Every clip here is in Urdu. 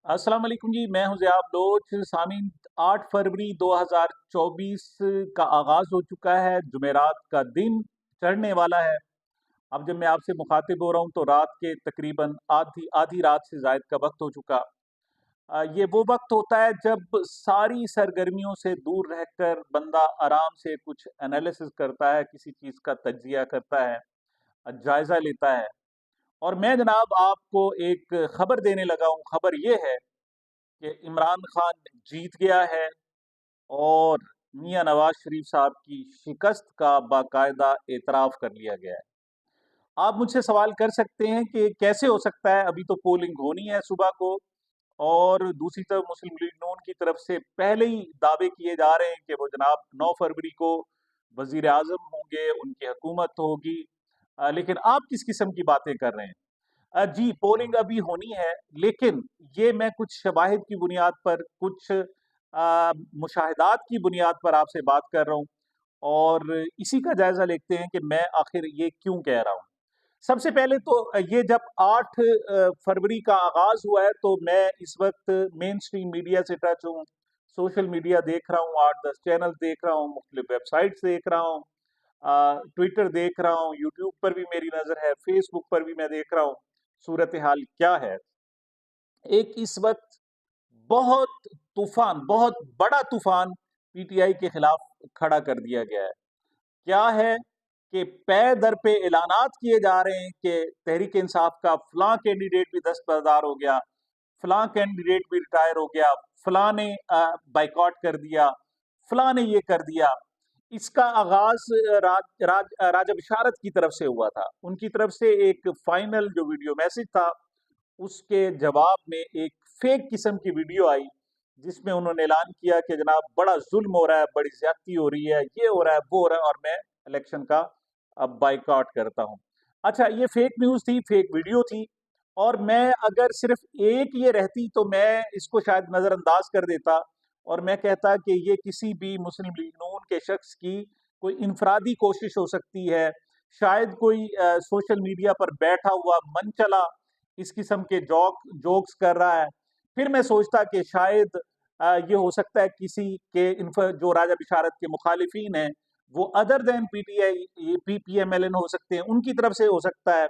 السلام علیکم جی، میں ہوں ضیاء بلوچ سامعین۔ 8 فروری 2024 کا آغاز ہو چکا ہے، جمعرات کا دن چڑھنے والا ہے۔ اب جب میں آپ سے مخاطب ہو رہا ہوں تو رات کے تقریباً آدھی رات سے زائد کا وقت ہو چکا۔ یہ وہ وقت ہوتا ہے جب ساری سرگرمیوں سے دور رہ کر بندہ آرام سے کچھ انالیسس کرتا ہے، کسی چیز کا تجزیہ کرتا ہے، جائزہ لیتا ہے۔ اور میں جناب آپ کو ایک خبر دینے لگا ہوں۔ خبر یہ ہے کہ عمران خان جیت گیا ہے اور میاں نواز شریف صاحب کی شکست کا باقاعدہ اعتراف کر لیا گیا ہے۔ آپ مجھ سے سوال کر سکتے ہیں کہ کیسے ہو سکتا ہے؟ ابھی تو پولنگ ہونی ہے صبح کو، اور دوسری طرف مسلم لیگ نون کی طرف سے پہلے ہی دعوے کیے جا رہے ہیں کہ وہ جناب 9 فروری کو وزیر اعظم ہوں گے، ان کی حکومت ہوگی۔ لیکن آپ کس قسم کی باتیں کر رہے ہیں؟ جی پولنگ ابھی ہونی ہے، لیکن یہ میں کچھ شواہد کی بنیاد پر، کچھ مشاہدات کی بنیاد پر آپ سے بات کر رہا ہوں، اور اسی کا جائزہ لیتے ہیں کہ میں آخر یہ کیوں کہہ رہا ہوں۔ سب سے پہلے تو یہ جب 8 فروری کا آغاز ہوا ہے تو میں اس وقت مین سٹریم میڈیا سے ٹچ ہوں، سوشل میڈیا دیکھ رہا ہوں، 8-10 چینل دیکھ رہا ہوں، مختلف ویب سائٹس دیکھ رہا ہوں، ٹویٹر دیکھ رہا ہوں، یوٹیوب پر بھی میری نظر ہے، فیس بک پر بھی میں دیکھ رہا ہوں صورتحال کیا ہے۔ ایک اس وقت بہت بہت بڑا طوفان پی ٹی آئی کے خلاف کھڑا کر دیا گیا ہے۔ کیا ہے کہ پے در پہ اعلانات کیے جا رہے ہیں کہ تحریک انصاف کا فلاں کینڈیڈیٹ بھی دستبردار ہو گیا، فلاں کینڈیڈیٹ بھی ریٹائر ہو گیا، فلاں نے بائیکاٹ کر دیا، فلاں نے یہ کر دیا۔ اس کا آغاز راجہ بشارت کی طرف سے ہوا تھا۔ ان کی طرف سے ایک فائنل جو ویڈیو میسج تھا، اس کے جواب میں ایک فیک قسم کی ویڈیو آئی جس میں انہوں نے اعلان کیا کہ جناب بڑا ظلم ہو رہا ہے، بڑی زیادتی ہو رہی ہے، یہ ہو رہا ہے، وہ ہو رہا ہے، اور میں الیکشن کا اب بائیکاٹ کرتا ہوں۔ اچھا، یہ فیک نیوز تھی، فیک ویڈیو تھی، اور میں اگر صرف ایک یہ رہتی تو میں اس کو شاید نظر انداز کر دیتا، اور میں کہتا کہ یہ کسی بھی مسلم لیگ نون کے شخص کی کوئی انفرادی کوشش ہو سکتی ہے، شاید کوئی سوشل میڈیا پر بیٹھا ہوا من چلا اس قسم کے جوکس کر رہا ہے۔ پھر میں سوچتا کہ شاید یہ ہو سکتا ہے کسی کے جو راجہ بشارت کے مخالفین ہیں وہ other than P T I P M L N ہو سکتے ہیں، ان کی طرف سے ہو سکتا ہے۔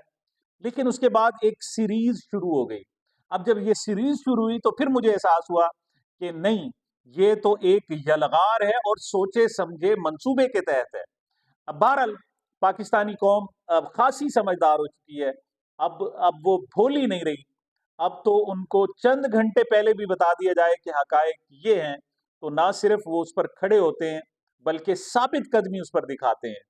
لیکن اس کے بعد ایک سیریز شروع ہو گئی۔ اب جب یہ سیریز شروع ہوئی تو پھر مجھے احساس ہوا کہ نہیں، یہ تو ایک یلغار ہے اور سوچے سمجھے منصوبے کے تحت ہے۔ اب بہرحال پاکستانی قوم اب خاصی سمجھدار ہو چکی ہے، اب وہ بھولی نہیں رہی۔ اب تو ان کو چند گھنٹے پہلے بھی بتا دیا جائے کہ حقائق یہ ہیں تو نہ صرف وہ اس پر کھڑے ہوتے ہیں بلکہ ثابت قدمی اس پر دکھاتے ہیں۔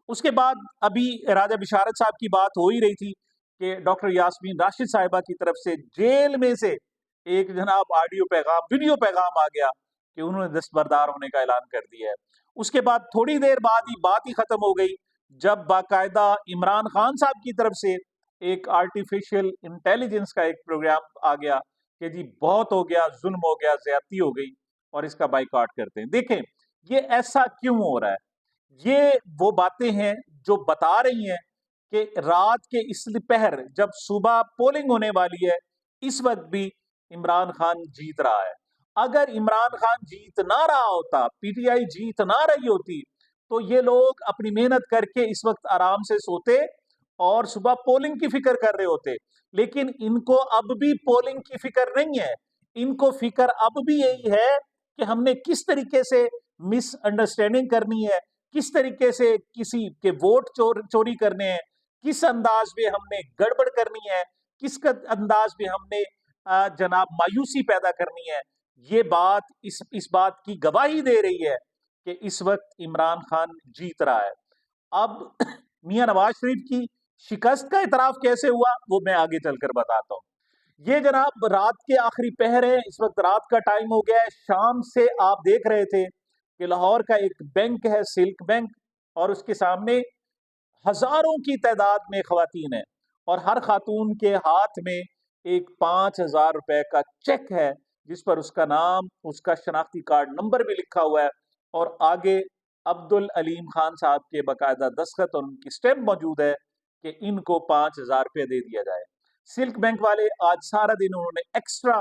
اس کے بعد ابھی راجہ بشارت صاحب کی بات ہو ہی رہی تھی کہ ڈاکٹر یاسمین راشد صاحبہ کی طرف سے جیل میں سے ایک جناب ویڈیو پیغام آ گیا کہ انہوں نے دستبردار ہونے کا اعلان کر دیا ہے۔ اس کے بعد تھوڑی دیر بعد ہی بات ہی ختم ہو گئی جب باقاعدہ عمران خان صاحب کی طرف سے ایک آرٹیفیشل انٹیلیجنس کا ایک پروگرام آ گیا کہ جی بہت ہو گیا، ظلم ہو گیا، زیادتی ہو گئی، اور اس کا بائیکاٹ کرتے ہیں۔ دیکھیں یہ ایسا کیوں ہو رہا ہے؟ یہ وہ باتیں ہیں جو بتا رہی ہیں کہ رات کے اس پہر جب صبح پولنگ ہونے والی ہے، اس وقت بھی عمران خان جیت رہا ہے۔ اگر عمران خان جیت نہ رہا ہوتا، پی ٹی آئی جیت نہ رہی ہوتی، تو یہ لوگ اپنی محنت کر کے اس وقت آرام سے سوتے اور صبح پولنگ کی فکر کر رہے ہوتے۔ لیکن ان کو اب بھی پولنگ کی فکر نہیں ہے، ان کو فکر اب بھی یہی ہے کہ ہم نے کس طریقے سے مس انڈرسٹینڈنگ کرنی ہے، کس طریقے سے کسی کے ووٹ چوری کرنے ہیں، کس انداز میں ہم نے گڑبڑ کرنی ہے، کس انداز میں ہم نے جناب مایوسی پیدا کرنی ہے۔ یہ بات اس بات کی گواہی دے رہی ہے کہ اس وقت عمران خان جیت رہا ہے۔ اب میاں نواز شریف کی شکست کا اعتراف کیسے ہوا وہ میں آگے چل کر بتاتا ہوں۔ یہ جناب رات کے آخری پہر ہے، اس وقت رات کا ٹائم ہو گیا ہے، شام سے آپ دیکھ رہے تھے کہ لاہور کا ایک بینک ہے سلک بینک، اور اس کے سامنے ہزاروں کی تعداد میں خواتین ہیں، اور ہر خاتون کے ہاتھ میں ایک 5,000 روپے کا چیک ہے جس پر اس کا نام، اس کا شناختی کارڈ نمبر بھی لکھا ہوا ہے، اور آگے عبد العلیم خان صاحب کے باقاعدہ دستخط اور ان کی سٹیمپ موجود ہے کہ ان کو 5,000 روپے دے دیا جائے۔ سلک بینک والے آج سارا دن انہوں نے ایکسٹرا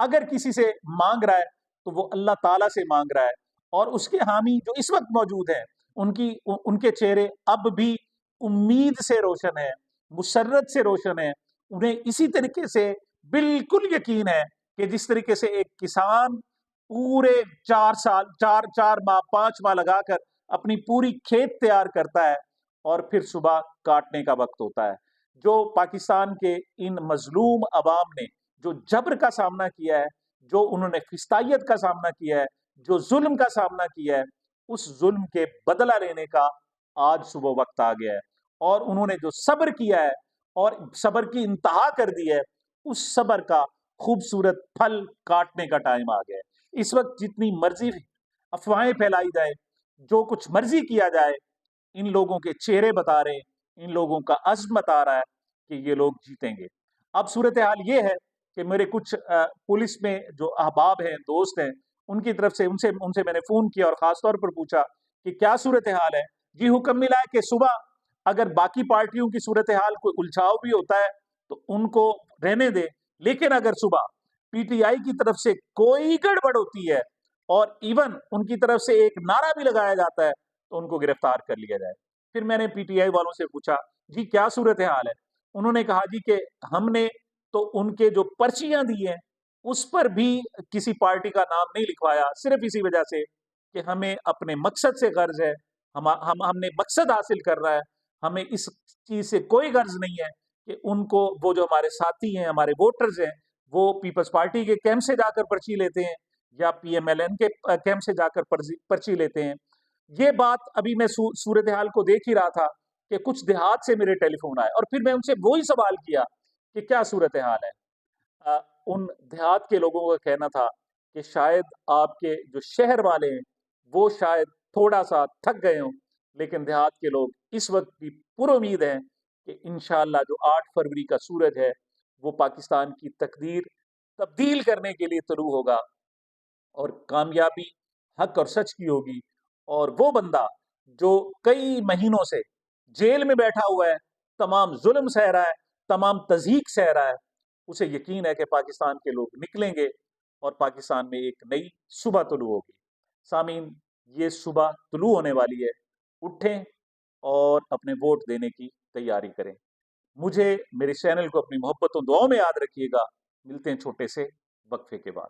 اگر کسی سے مانگ رہا ہے تو وہ اللہ تعالیٰ سے مانگ رہا ہے، اور اس کے حامی جو اس وقت موجود ہیں ان کے چہرے اب بھی امید سے روشن ہیں، مسرت سے روشن ہیں۔ انہیں اسی طریقے سے بالکل یقین ہے کہ جس طریقے سے ایک کسان پورے 4 سال، چار ماہ 5 ماہ لگا کر اپنی پوری کھیت تیار کرتا ہے اور پھر صبح کاٹنے کا وقت ہوتا ہے، جو پاکستان کے ان مظلوم عوام نے جو جبر کا سامنا کیا ہے، جو انہوں نے فستائیت کا سامنا کیا ہے، جو ظلم کا سامنا کیا ہے، اس ظلم کے بدلہ لینے کا آج صبح وقت آ گیا ہے، اور انہوں نے جو صبر کیا ہے اور صبر کی انتہا کر دی ہے، اس صبر کا خوبصورت پھل کاٹنے کا ٹائم آ گیا ہے۔ اس وقت جتنی مرضی افواہیں پھیلائی جائے، جو کچھ مرضی کیا جائے، ان لوگوں کے چہرے بتا رہے ہیں، ان لوگوں کا عزم بتا رہا ہے کہ یہ لوگ جیتیں گے۔ اب صورتحال یہ ہے کہ میرے کچھ پولیس میں جو احباب ہیں، دوست ہیں، ان کی طرف سے ان سے میں نے فون کیا اور خاص طور پر پوچھا کہ کیا صورتحال ہے؟ جی حکم ملا ہے کہ صبح اگر باقی پارٹیوں کی صورتحال کوئی الجھاؤ بھی ہوتا ہے تو ان کو رہنے دے، لیکن اگر صبح پی ٹی آئی کی طرف سے کوئی گڑبڑ ہوتی ہے اور ایون ان کی طرف سے ایک نعرہ بھی لگایا جاتا ہے تو ان کو گرفتار کر لیا جائے۔ پھر میں نے پی ٹی آئی والوں سے پوچھا جی کیا صورتحال ہے؟ انہوں نے کہا جی کہ ہم نے تو ان کے جو پرچیاں دی ہیں اس پر بھی کسی پارٹی کا نام نہیں لکھوایا، صرف اسی وجہ سے کہ ہمیں اپنے مقصد سے غرض ہے، ہم نے مقصد حاصل کرنا ہے، ہمیں اس چیز سے کوئی غرض نہیں ہے کہ ان کو وہ جو ہمارے ساتھی ہیں، ہمارے ووٹرز ہیں، وہ پیپلز پارٹی کے کیمپ سے جا کر پرچی لیتے ہیں یا پی ایم ایل این کے کیمپ سے جا کر پرچی لیتے ہیں۔ یہ بات ابھی میں صورتحال کو دیکھ ہی رہا تھا کہ کچھ دیہات سے میرے ٹیلی فون آئے اور پھر میں ان سے وہی سوال کیا کہ کیا صورتحال ہے؟ ان دیہات کے لوگوں کا کہنا تھا کہ شاید آپ کے جو شہر والے ہیں وہ شاید تھوڑا سا تھک گئے ہوں، لیکن دیہات کے لوگ اس وقت بھی پر امید ہیں کہ انشاءاللہ جو 8 فروری کا سورج ہے وہ پاکستان کی تقدیر تبدیل کرنے کے لیے طلوع ہوگا اور کامیابی حق اور سچ کی ہوگی، اور وہ بندہ جو کئی مہینوں سے جیل میں بیٹھا ہوا ہے، تمام ظلم سہ رہا ہے، تمام تضحیک سہ رہا ہے، اسے یقین ہے کہ پاکستان کے لوگ نکلیں گے اور پاکستان میں ایک نئی صبح طلوع ہوگی۔ سامعین، یہ صبح طلوع ہونے والی ہے، اٹھیں اور اپنے ووٹ دینے کی تیاری کریں۔ مجھے، میرے چینل کو اپنی محبت و دعاؤں میں یاد رکھیے گا۔ ملتے ہیں چھوٹے سے وقفے کے بعد۔